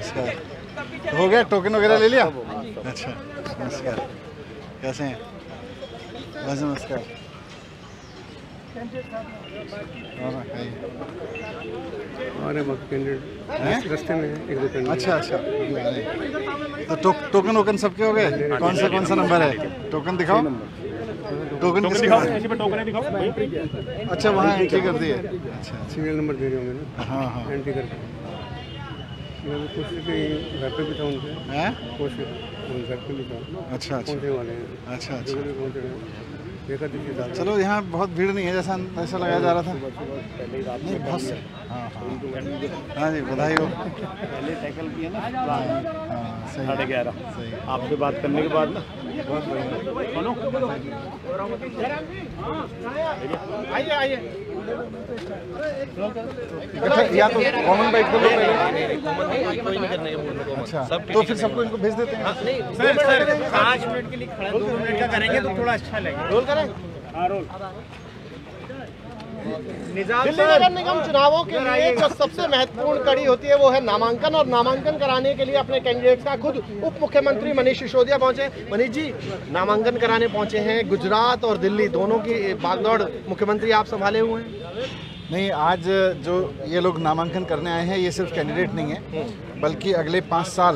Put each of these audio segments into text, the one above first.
नमस्कार। हो गया, टोकन वगैरह ले लिया? अच्छा, नमस्कार, कैसे हैं? बस नमस्कार। रास्ते में एक दो कैंडिडेट। अच्छा, तो टोकन वोकन सबके हो गए? कौन सा नंबर है? टोकन दिखाओ, टोकन दिखाओ। अच्छा, वहाँ एंट्री कर दी है। अच्छा, सीरियल नंबर दे रहे होंगे ना? हाँ, एंट्री करके कोशिश की, घर पे भी था उनसे। कोशिश घर पे भी था। अच्छा, पहुँचने वाले हैं। अच्छा, पहुँच रहे हैं। देखा दीजिए, चलो, यहाँ बहुत भीड़ नहीं है जैसा लगाया जा रहा था। नहीं, बहुत से। हाँ जी, बधाई हो। पहले टैकल किया ना, सही, 11:30 सही। आपसे बात करने के बाद ना बहुत बढ़िया। आइए या तो कॉमन बाइट कर लो पहले। कोई नहीं करने के। अच्छा, तो फिर सबको इनको भेज देते हैं। सर 5 मिनट के लिए खड़ा, 2 मिनट का करेंगे तो थोड़ा अच्छा लगेगा। रोल करें? हाँ, रोल। दिल्ली नगर निगम चुनावों के लिए जो सबसे महत्वपूर्ण कड़ी होती है वो है नामांकन, और नामांकन कराने के लिए अपने कैंडिडेट्स का खुद उप मुख्यमंत्री मनीष सिसोदिया पहुंचे। मनीष जी, नामांकन कराने पहुंचे हैं। गुजरात और दिल्ली दोनों की बागडोर मुख्यमंत्री आप संभाले हुए हैं। नहीं, आज जो ये लोग नामांकन करने आए हैं, ये सिर्फ कैंडिडेट नहीं है, बल्कि अगले 5 साल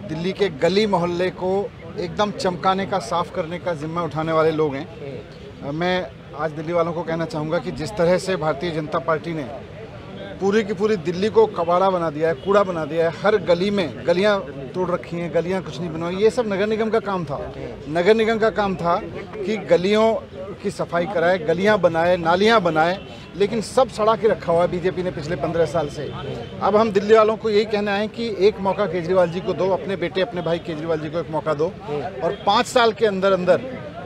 दिल्ली के गली मोहल्ले को एकदम चमकाने का, साफ करने का जिम्मा उठाने वाले लोग हैं। मैं आज दिल्ली वालों को कहना चाहूँगा कि जिस तरह से भारतीय जनता पार्टी ने पूरी की पूरी दिल्ली को कबाड़ा बना दिया है, कूड़ा बना दिया है, हर गली में गलियां तोड़ रखी हैं, गलियां कुछ नहीं बनवाई, ये सब नगर निगम का काम था। नगर निगम का काम था कि गलियों की सफाई कराए, गलियां बनाए, नालियां बनाए, लेकिन सब सड़ा के रखा हुआ है बीजेपी ने पिछले 15 साल से। अब हम दिल्ली वालों को यही कहना है कि एक मौका केजरीवाल जी को दो, अपने बेटे अपने भाई केजरीवाल जी को एक मौका दो, और 5 साल के अंदर अंदर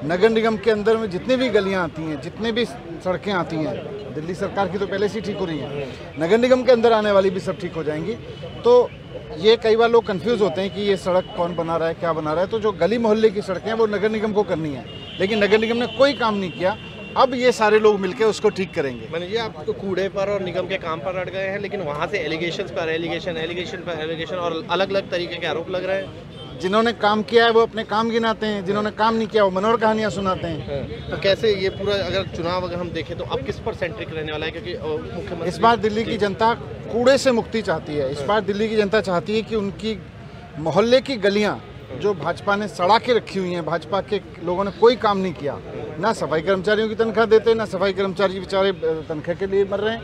नगर निगम के अंदर में जितने भी गलियां आती हैं, जितने भी सड़कें आती हैं, दिल्ली सरकार की तो पहले से ठीक हो रही हैं, नगर निगम के अंदर आने वाली भी सब ठीक हो जाएंगी। तो ये कई बार लोग कंफ्यूज होते हैं कि ये सड़क कौन बना रहा है, क्या बना रहा है। तो जो गली मोहल्ले की सड़कें हैं वो नगर निगम को करनी है, लेकिन नगर निगम ने कोई काम नहीं किया। अब ये सारे लोग मिलकर उसको ठीक करेंगे। मनीष जी, आप तो कूड़े पर और निगम के काम पर अड़ गए हैं, लेकिन वहाँ से एलिगेशन पर एलिगेशन और अलग अलग तरीके के आरोप लग रहे हैं। जिन्होंने काम किया है वो अपने काम गिनाते हैं, जिन्होंने काम नहीं किया वो मनोहर कहानियां सुनाते हैं। तो कैसे ये पूरा, अगर चुनाव अगर हम देखें तो अब किस पर सेंट्रिक रहने वाला है? क्योंकि मुख्यमंत्री इस बार दिल्ली की जनता कूड़े से मुक्ति चाहती है। इस बार दिल्ली की जनता चाहती है कि उनकी मोहल्ले की गलियां जो भाजपा ने सड़ा के रखी हुई हैं, भाजपा के लोगों ने कोई काम नहीं किया, ना सफाई कर्मचारियों की तनख्वाह देते, ना सफाई कर्मचारी बेचारे तनख्वाह के लिए मर रहे हैं,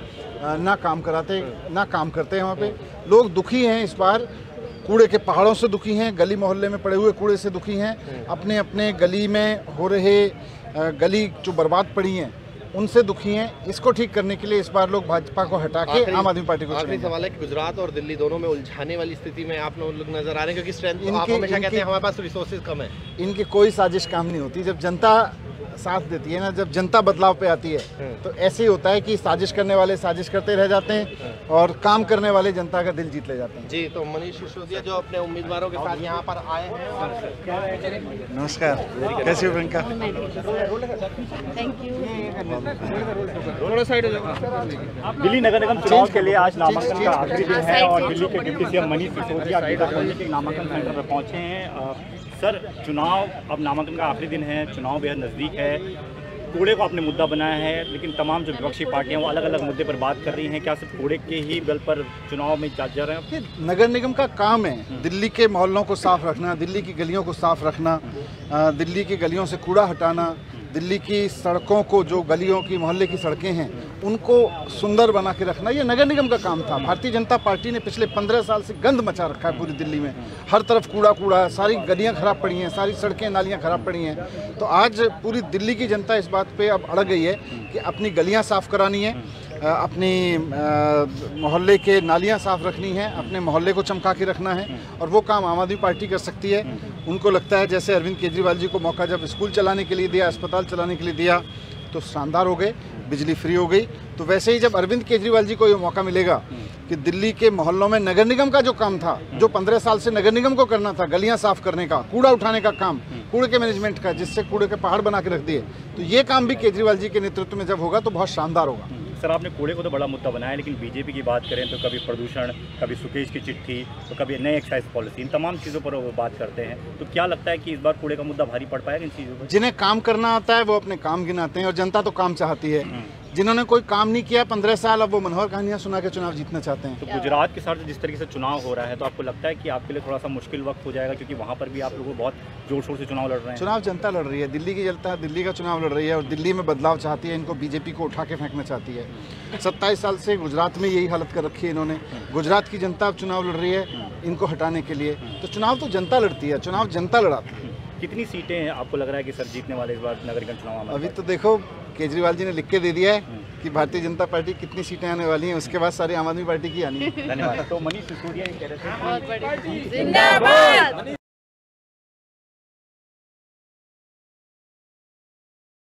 ना काम कराते, ना काम करते हैं। वहाँ पे लोग दुखी हैं। इस बार कूड़े के पहाड़ों से दुखी हैं, गली मोहल्ले में पड़े हुए कूड़े से दुखी हैं, अपने अपने गली में हो रहे गली जो बर्बाद पड़ी हैं उनसे दुखी हैं। इसको ठीक करने के लिए इस बार लोग भाजपा को हटा के आम आदमी पार्टी को आखिरी सवाल है कि गुजरात और दिल्ली दोनों में उलझाने वाली स्थिति में आप लोग नजर आ रहे हैं, क्योंकि स्ट्रेंथ आप हमेशा कहते हैं हमारे पास रिसोर्सेज कम है। इनकी कोई साजिश काम नहीं होती। जब जनता साथ देती है ना, जब जनता बदलाव पे आती है तो ऐसे ही होता है कि साजिश करने वाले साजिश करते रह जाते हैं और काम करने वाले जनता का दिल जीत ले जाते हैं। जी, तो मनीष सिसोदिया जो अपने उम्मीदवारों के साथ यहाँ पर आए हैं। नमस्कार, कैसी हो प्रियंका? Thank you. दिल्ली नगर निगम चुनाव के लिए आज नामांकन का आखिरी दिन है और दिल्ली के डिप्टी सीएम मनीष सिसोदिया के नामांकन सेंटर पर पहुंचे हैं। सर, चुनाव अब नामांकन का आखिरी दिन है, चुनाव बेहद नज़दीक है, कूड़े को आपने मुद्दा बनाया है, लेकिन तमाम जो विपक्षी पार्टियां वो अलग अलग मुद्दे पर बात कर रही हैं। क्या सिर्फ कूड़े के ही बल पर चुनाव में जा रहे हैं? नगर निगम का काम है दिल्ली के मोहल्लों को साफ रखना, दिल्ली की गलियों को साफ रखना, दिल्ली की गलियों से कूड़ा हटाना, दिल्ली की सड़कों को, जो गलियों की मोहल्ले की सड़कें हैं उनको सुंदर बना के रखना, ये नगर निगम का काम था। भारतीय जनता पार्टी ने पिछले 15 साल से गंद मचा रखा है पूरी दिल्ली में। हर तरफ कूड़ा कूड़ा है, सारी गलियां खराब पड़ी हैं, सारी सड़कें नालियां खराब पड़ी हैं। तो आज पूरी दिल्ली की जनता इस बात पे अब अड़ गई है कि अपनी गलियां साफ़ करानी है, अपनी मोहल्ले के नालियां साफ़ रखनी है, अपने मोहल्ले को चमका के रखना है, और वो काम आम आदमी पार्टी कर सकती है। उनको लगता है जैसे अरविंद केजरीवाल जी को मौका जब स्कूल चलाने के लिए दिया, अस्पताल चलाने के लिए दिया तो शानदार हो गए, बिजली फ्री हो गई, तो वैसे ही जब अरविंद केजरीवाल जी को ये मौका मिलेगा कि दिल्ली के मोहल्लों में नगर निगम का जो काम था, जो 15 साल से नगर निगम को करना था, गलियां साफ करने का, कूड़ा उठाने का काम, कूड़े के मैनेजमेंट का, जिससे कूड़े के पहाड़ बना के रख दिए, तो ये काम भी केजरीवाल जी के नेतृत्व में जब होगा तो बहुत शानदार होगा। सर आपने कूड़े को तो बड़ा मुद्दा बनाया, लेकिन बीजेपी की बात करें तो कभी प्रदूषण, कभी सुकेश की चिट्ठी, तो कभी नई एक्साइज पॉलिसी, इन तमाम चीज़ों पर वो बात करते हैं। तो क्या लगता है कि इस बार कूड़े का मुद्दा भारी पड़ पाएगा इन चीज़ों पर? जिन्हें काम करना आता है वो अपने काम गिनाते हैं और जनता तो काम चाहती है। जिन्होंने कोई काम नहीं किया 15 साल, अब वो मनोहर कहानियां सुना के चुनाव जीतना चाहते हैं। तो गुजरात के साथ जिस तरीके से चुनाव हो रहा है, तो आपको लगता है कि आपके लिए थोड़ा सा मुश्किल वक्त हो जाएगा, क्योंकि वहाँ पर भी आप लोग बहुत जोर शोर से चुनाव लड़ रहे हैं? चुनाव जनता लड़ रही है, दिल्ली की जनता दिल्ली का चुनाव लड़ रही है और दिल्ली में बदलाव चाहती है। इनको बीजेपी को उठा के फेंकना चाहती है। 27 साल से गुजरात में यही हालत कर रखी है इन्होंने। गुजरात की जनता अब चुनाव लड़ रही है इनको हटाने के लिए। तो चुनाव तो जनता लड़ती है, चुनाव जनता लड़ाती है। कितनी सीटें आपको लग रहा है कि सर जीतने वाले इस बार नगर निगम चुनाव में? अभी तो देखो, केजरीवाल जी ने लिख के दे दिया है कि भारतीय जनता पार्टी कितनी सीटें आने वाली हैं, उसके बाद सारी आम आदमी पार्टी की आनी है। धन्यवाद। तो मनीष सिसोदिया ये कह रहे थे बहुत बड़ी जिंदाबाद।